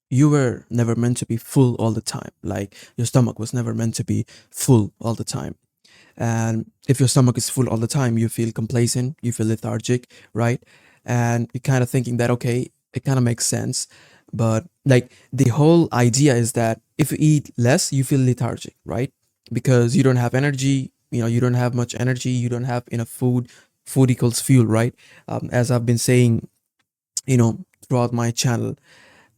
you were never meant to be full all the time. Like your stomach was never meant to be full all the time. And if your stomach is full all the time, you feel complacent, you feel lethargic, right? And you're kind of thinking that, okay, it kind of makes sense. But like the whole idea is that if you eat less, you feel lethargic, right? Because you don't have energy, you don't have much energy, you don't have enough food. Food equals fuel, right? As I've been saying, throughout my channel.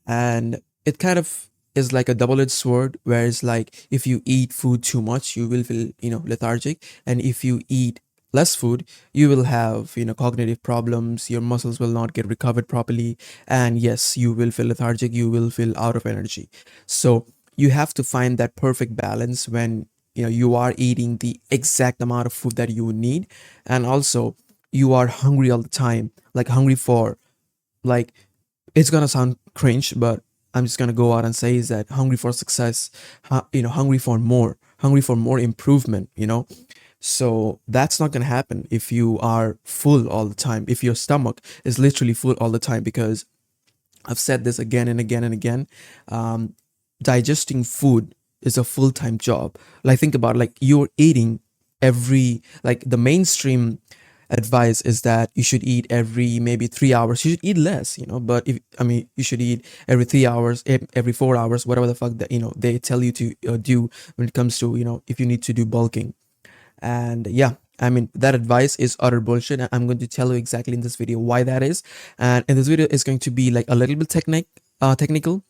And it kind of is like a double-edged sword, where it's like if you eat food too much, you will feel lethargic, and if you eat less food, you will have cognitive problems, your muscles will not get recovered properly, and yes, you will feel lethargic, you will feel out of energy. So you have to find that perfect balance when you are eating the exact amount of food that you need, and also you are hungry all the time, like hungry for, like, it's gonna sound cringe, but I'm just gonna go out and say is that hungry for success, hungry for more improvement. So that's not gonna happen if you are full all the time. If your stomach is literally full all the time, because I've said this again and again and again. Um, Digesting food is a full time job. Like think about it, like you're eating every, like the mainstream advice is that you should eat every maybe 3 hours. You should eat less, but if I mean you should eat every 3 hours, every 4 hours, whatever the fuck that they tell you to do when it comes to if you need to do bulking. And yeah, I mean that advice is utter bullshit, and I'm going to tell you exactly in this video why that is. And in this video is going to be like a little bit technical,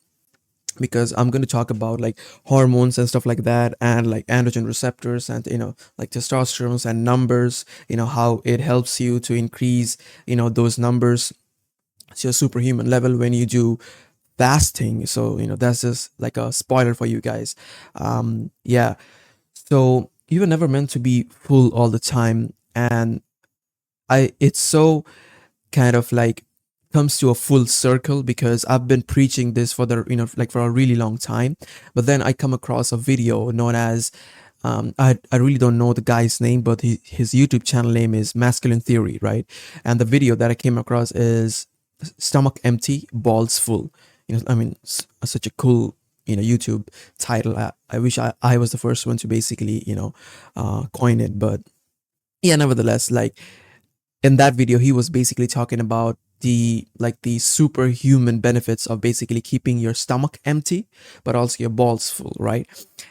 because I'm going to talk about like hormones and stuff like that, and like androgen receptors, and like testosterone and numbers, how it helps you to increase those numbers to a superhuman level when you do fasting. So that's just like a spoiler for you guys. Yeah, so you were never meant to be full all the time. And it's so kind of like comes to a full circle, because I've been preaching this for the like for a really long time. But then I come across a video known as I really don't know the guy's name, but his YouTube channel name is Masculine Theory, right? And the video that I came across is stomach empty, balls full. I mean, such a cool YouTube title. I wish I was the first one to basically coin it. But yeah, nevertheless, like in that video he was basically talking about the superhuman benefits of basically keeping your stomach empty but also your balls full, right?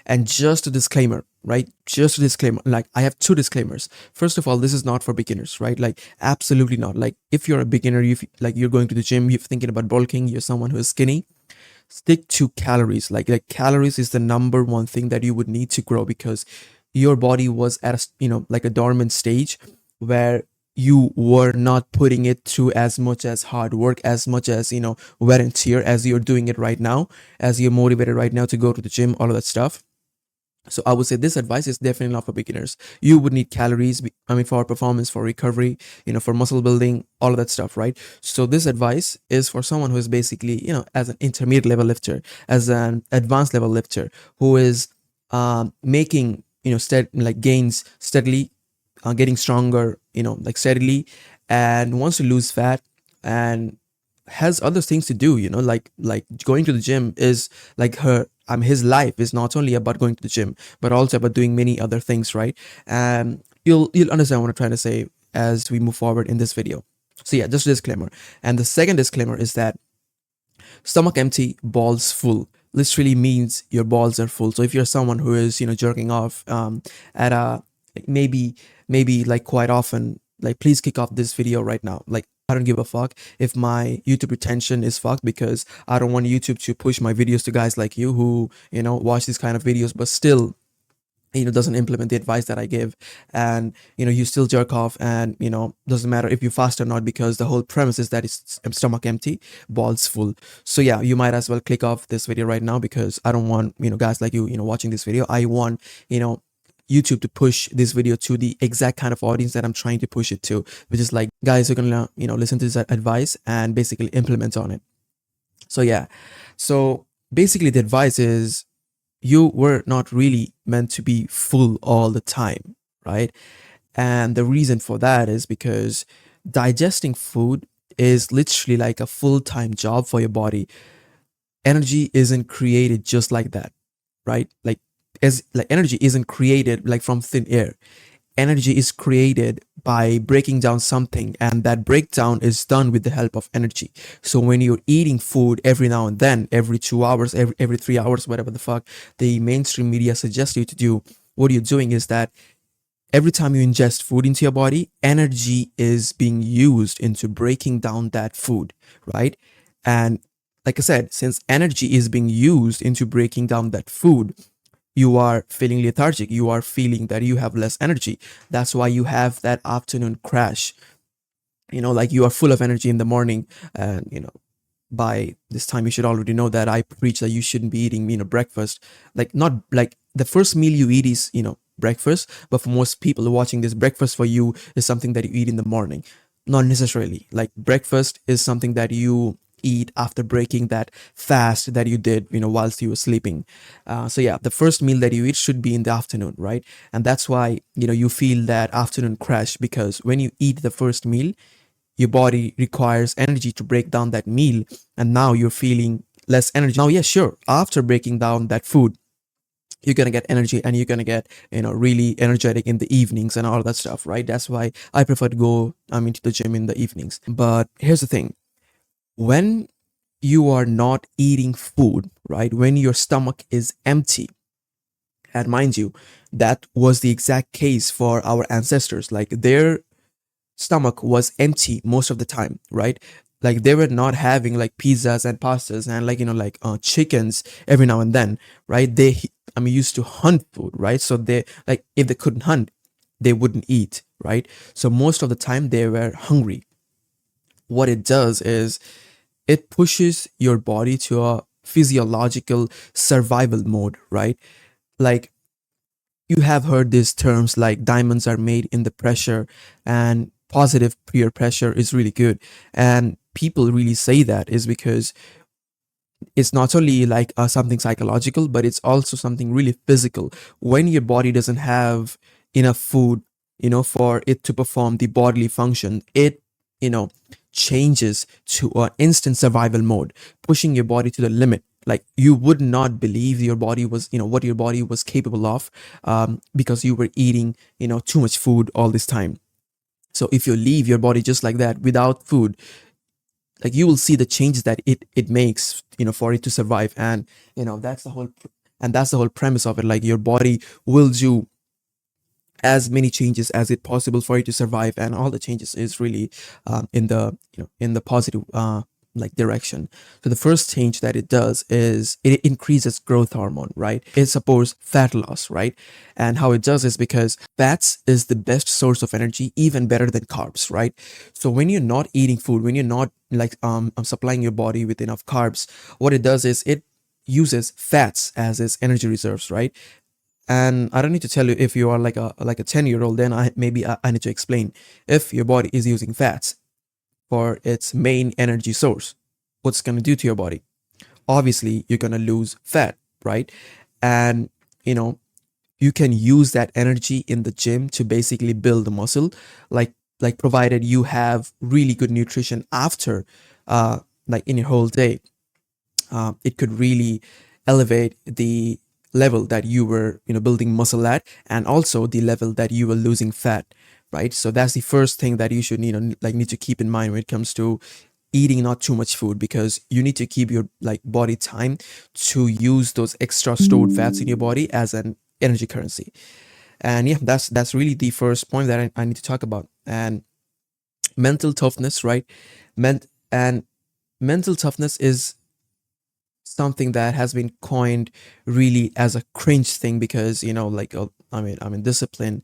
And just a disclaimer, right? Just a disclaimer, like I have two disclaimers. First of all, this is not for beginners, right? Like absolutely not. Like if you're a beginner, you like you're going to the gym, you're thinking about bulking, you're someone who is skinny, stick to calories. Like calories is the number one thing that you would need to grow, because your body was at a like a dormant stage where you were not putting it through as much as hard work, as much as wear and tear as you're doing it right now, as you're motivated right now to go to the gym, all of that stuff. So I would say this advice is definitely not for beginners. You would need calories, I mean, for performance, for recovery, for muscle building, all of that stuff, right? So this advice is for someone who is basically, as an intermediate level lifter, as an advanced level lifter, who is making, like gains steadily, getting stronger, like steadily, and wants to lose fat, and has other things to do, like going to the gym is like his life is not only about going to the gym, but also about doing many other things, right? And you'll understand what I'm trying to say as we move forward in this video. So yeah, just a disclaimer. And the second disclaimer is that stomach empty, balls full literally means your balls are full. So if you're someone who is jerking off at a like maybe like quite often, like please kick off this video right now. Like I don't give a fuck if my YouTube retention is fucked, because I don't want YouTube to push my videos to guys like you who watch these kind of videos but still doesn't implement the advice that I give. And you still jerk off, and doesn't matter if you fast or not, because the whole premise is that it's stomach empty, balls full. So yeah, you might as well click off this video right now, because I don't want guys like you watching this video. I want YouTube to push this video to the exact kind of audience that I'm trying to push it to, which is like guys who are gonna listen to this advice and basically implement on it. So yeah, so basically the advice is you were not really meant to be full all the time, right? And the reason for that is because digesting food is literally like a full-time job for your body. energy isn't created just like that, right? Like, as like energy isn't created like from thin air. Energy is created by breaking down something, and that breakdown is done with the help of energy. So when you're eating food every now and then, every 2 hours, every 3 hours, whatever the fuck the mainstream media suggests you to do, what you're doing is that every time you ingest food into your body, energy is being used into breaking down that food, right? And like I said, since energy is being used into breaking down that food, you are feeling lethargic. You are feeling that you have less energy. That's why you have that afternoon crash. Like you are full of energy in the morning, and by this time you should already know that I preach that you shouldn't be eating breakfast. Like, not like the first meal you eat is breakfast, but for most people watching this, breakfast for you is something that you eat in the morning. Not necessarily. Like, breakfast is something that you eat after breaking that fast that you did whilst you were sleeping. So yeah, the first meal that you eat should be in the afternoon, right? And that's why you feel that afternoon crash, because when you eat the first meal, your body requires energy to break down that meal, and now you're feeling less energy. Now, yeah, sure, after breaking down that food, you're gonna get energy, and you're gonna get really energetic in the evenings and all that stuff, right? That's why I prefer to go into the gym in the evenings. But here's the thing: when you are not eating food, right, when your stomach is empty, and mind you, that was the exact case for our ancestors. Like, their stomach was empty most of the time, right? Like, they were not having like pizzas and pastas and like chickens every now and then, right? They, used to hunt food, right? So they, like, if they couldn't hunt, they wouldn't eat, right? So most of the time they were hungry. What it does is it pushes your body to a physiological survival mode, right? Like, you have heard these terms like diamonds are made in the pressure, and positive peer pressure is really good. And people really say that is because it's not only like something psychological, but it's also something really physical. When your body doesn't have enough food for it to perform the bodily function, it you know changes to an instant survival mode, pushing your body to the limit. Like, you would not believe your body was what your body was capable of, because you were eating too much food all this time. So if you leave your body just like that without food, like, you will see the changes that it makes for it to survive. And that's the whole premise of it. Like, your body will do as many changes as it possible for it to survive, and all the changes is really in the in the positive like direction. So the first change that it does is it increases growth hormone, right? It supports fat loss, right? And how it does is because fats is the best source of energy, even better than carbs, right? So when you're not eating food, when you're not like supplying your body with enough carbs, what it does is it uses fats as its energy reserves, right? And I don't need to tell you, if you are like a 10-year-old, then I need to explain. If your body is using fats for its main energy source, what's going to do to your body? Obviously, you're going to lose fat, right? And you know you can use that energy in the gym to basically build the muscle, like provided you have really good nutrition after like in your whole day. It could really elevate the level that you were building muscle at, and also the level that you were losing fat, right? So that's the first thing that you should like need to keep in mind when it comes to eating not too much food, because you need to keep your like body time to use those extra stored fats in your body as an energy currency. And yeah, that's really the first point that I need to talk about. And mental toughness, right? And mental toughness is something that has been coined really as a cringe thing, because like I mean discipline,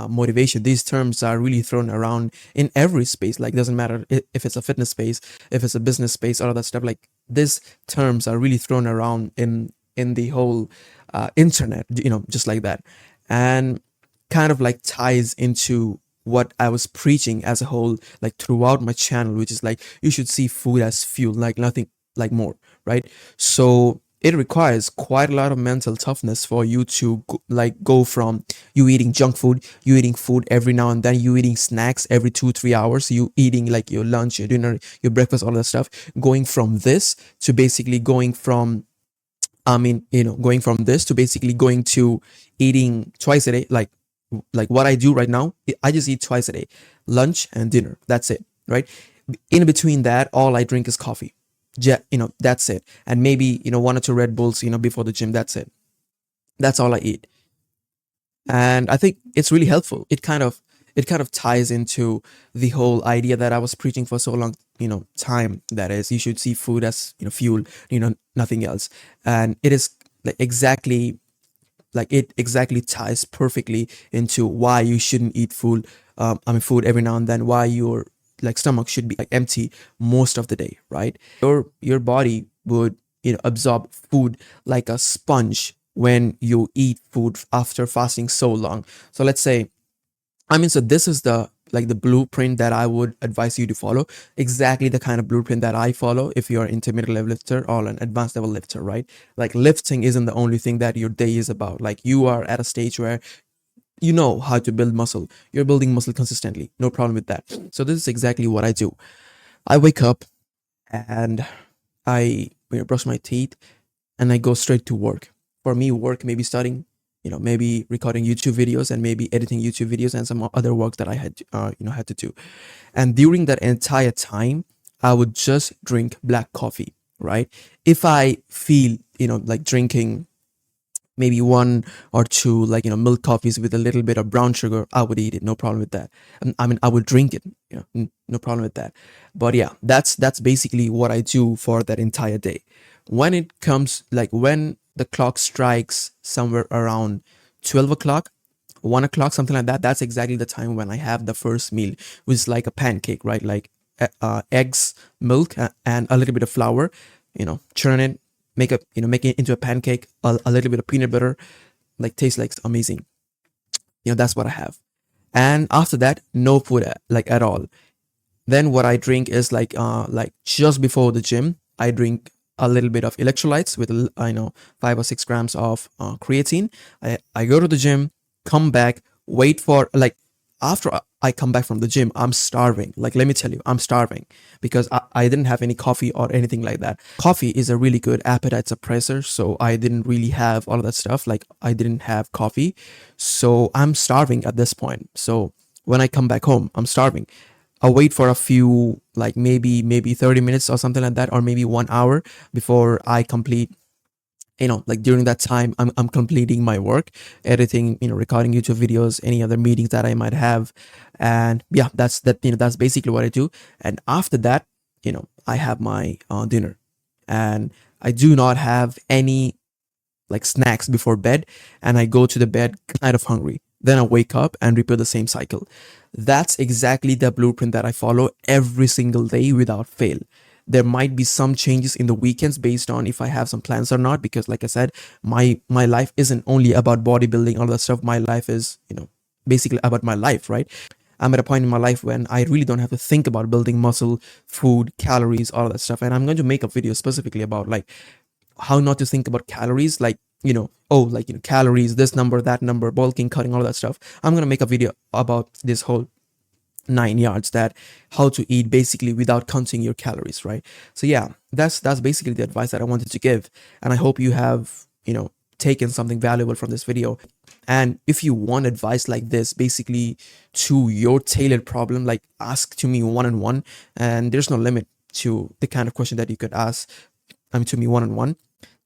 motivation, these terms are really thrown around in every space. Like, doesn't matter if it's a fitness space, if it's a business space, all of that stuff. Like, these terms are really thrown around in the whole internet, just like that. And kind of like ties into what I was preaching as a whole, like throughout my channel, which is like, you should see food as fuel, like nothing like more, right? So it requires quite a lot of mental toughness for you to go from you eating junk food, you eating food every now and then, you eating snacks every 2 3 hours, you eating like your lunch, your dinner, your breakfast, all that stuff, going from this to basically going from going from this to basically going to eating twice a day, like what I do right now. I just eat twice a day, lunch and dinner. That's it, right? In between that, all I drink is coffee. That's it. And maybe, one or two Red Bulls, before the gym. That's it. That's all I eat. And I think it's really helpful. It kind of ties into the whole idea that I was preaching for so long, time. That is, you should see food as, fuel, nothing else. And it is like exactly ties perfectly into why you shouldn't eat food every now and then, why your like stomach should be like empty most of the day, right? Your body would absorb food like a sponge when you eat food after fasting so long. So let's say, so this is the blueprint that I would advise you to follow. Exactly the kind of blueprint that I follow if you're an intermediate level lifter or an advanced level lifter, right? Like lifting isn't the only thing that your day is about. Like you are at a stage where you know how to build muscle. You're building muscle consistently. No problem with that. So this is exactly what I do. I wake up and I brush my teeth and I go straight to work. For me, work maybe starting, maybe recording YouTube videos and maybe editing YouTube videos and some other work that I had to do. And during that entire time, I would just drink black coffee, right? If I feel, like drinking maybe one or two like milk coffees with a little bit of brown sugar, I would eat it, no problem with that. I would drink it, no problem with that. But yeah, that's basically what I do for that entire day. When it comes, like when the clock strikes somewhere around 12 o'clock, 1 o'clock, something like that, that's exactly the time when I have the first meal, which is like a pancake, right? Like eggs, milk, and a little bit of flour, churn it, make it into a pancake, a little bit of peanut butter, like tastes like amazing. That's what I have. And after that, no food like at all. Then what I drink is like just before the gym, I drink a little bit of electrolytes with 5 or 6 grams of creatine. I go to the gym, come back, wait for like after I come back from the gym, I'm starving. Like let me tell you, I'm starving because I didn't have any coffee or anything like that. Coffee is a really good appetite suppressor, so I didn't really have all of that stuff. Like I didn't have coffee, so I'm starving at this point. So when I come back home, I'm starving. I'll wait for a few, like maybe 30 minutes or something like that, or maybe 1 hour before I complete. Like during that time, I'm completing my work, editing, recording YouTube videos, any other meetings that I might have, and yeah, that's basically what I do. And after that, I have my dinner, and I do not have any like snacks before bed, and I go to the bed kind of hungry. Then I wake up and repeat the same cycle. That's exactly the blueprint that I follow every single day without fail. There might be some changes in the weekends based on if I have some plans or not, because like I said, my life isn't only about bodybuilding, all that stuff. My life is, basically about my life, right? I'm at a point in my life when I really don't have to think about building muscle, food, calories, all that stuff. And I'm going to make a video specifically about like how not to think about calories, like calories, this number, that number, bulking, cutting, all that stuff. I'm going to make a video about this whole 9 yards, that how to eat basically without counting your calories, right? So yeah, that's basically the advice that I wanted to give, and I hope you have taken something valuable from this video. And if you want advice like this basically to your tailored problem, like ask to me one-on-one, and there's no limit to the kind of question that you could ask to me one-on-one.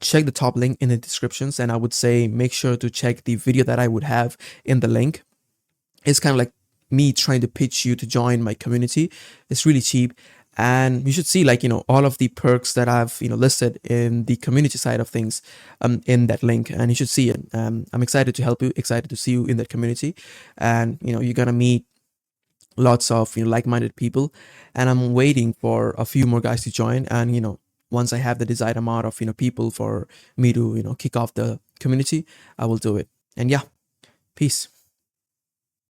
Check the top link in the descriptions, and I would say make sure to check the video that I would have in the link. It's kind of like me trying to pitch you to join my community. It's really cheap, and you should see like all of the perks that I've listed in the community side of things in that link, and you should see it. I'm excited to help you, excited to see you in that community, and you're gonna meet lots of like-minded people, and I'm waiting for a few more guys to join. And once I have the desired amount of people for me to kick off the community, I will do it. And yeah, peace.